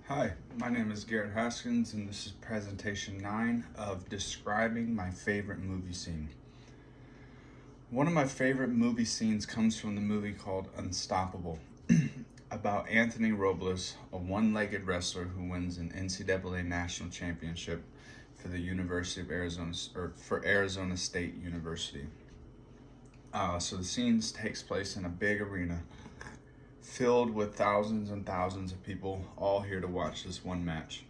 Hi, my name is Garrett Haskins, and this is presentation 9 of describing my favorite movie scene. One of my favorite movie scenes comes from the movie called Unstoppable, about Anthony Robles, a one-legged wrestler who wins an NCAA national championship for the University of Arizona, or for Arizona State University. So the scene takes place in a big arena filled with thousands and thousands of people, all here to watch this one match.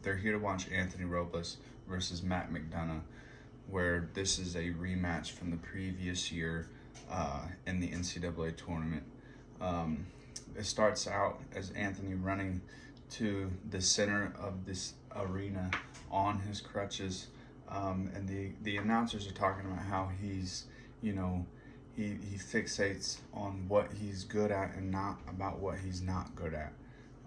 They're here to watch Anthony Robles versus Matt McDonough, where this is a rematch from the previous year in the NCAA tournament. It starts out as Anthony running to the center of this arena on his crutches, and the announcers are talking about how he's, he fixates on what he's good at and not about what he's not good at.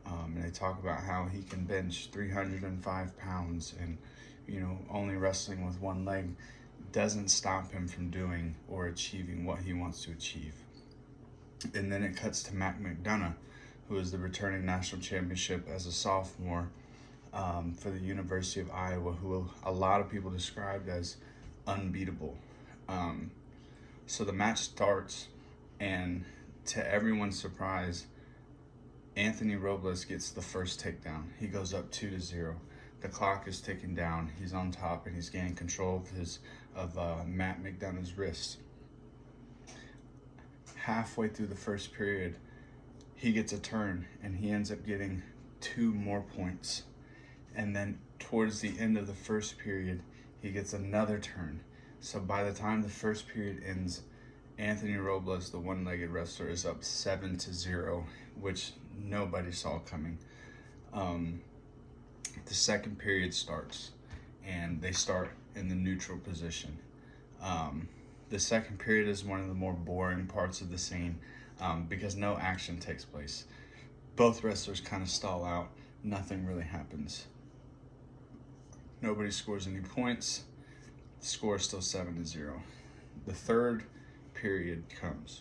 And they talk about how he can bench 305 pounds and, only wrestling with one leg doesn't stop him from doing or achieving what he wants to achieve. And then it cuts to Matt McDonough, who is the returning national championship as a sophomore for the University of Iowa, who a lot of people described as unbeatable. So the match starts, and to everyone's surprise, Anthony Robles gets the first takedown. He goes up 2-0. The clock is ticking down. He's on top, and he's gaining control of Matt McDonough's wrist. Halfway through the first period, he gets a turn, and he ends up getting 2 more points. And then towards the end of the first period, he gets another turn. So by the time the first period ends, Anthony Robles, the one-legged wrestler, is up 7-0, which nobody saw coming. The second period starts, and they start in the neutral position. The second period is one of the more boring parts of the scene because no action takes place. Both wrestlers kind of stall out. Nothing really happens. Nobody scores any points. The score is still 7-0. The third period comes.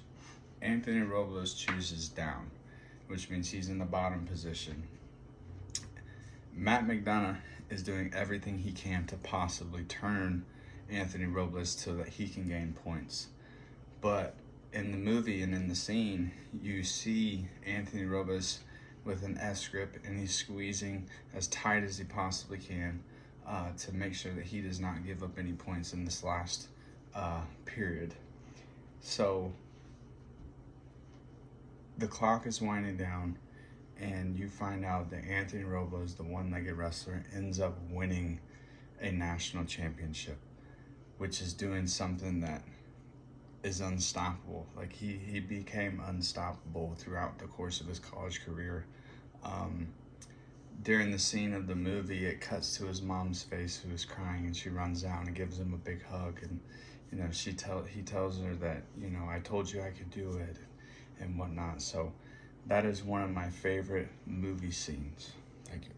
Anthony Robles chooses down, which means he's in the bottom position. Matt McDonough is doing everything he can to possibly turn Anthony Robles so that he can gain points. But in the movie and in the scene, you see Anthony Robles with an S grip, and he's squeezing as tight as he possibly can to make sure that he does not give up any points in this last period. So the clock is winding down, and you find out that Anthony Robles, the one-legged wrestler, ends up winning a national championship, which is doing something that is unstoppable. Like he became unstoppable throughout the course of his college career. During the scene of the movie, it cuts to his mom's face, who is crying, and she runs out and gives him a big hug, and he tells her that, I told you I could do it and whatnot. So that is one of my favorite movie scenes. Thank you.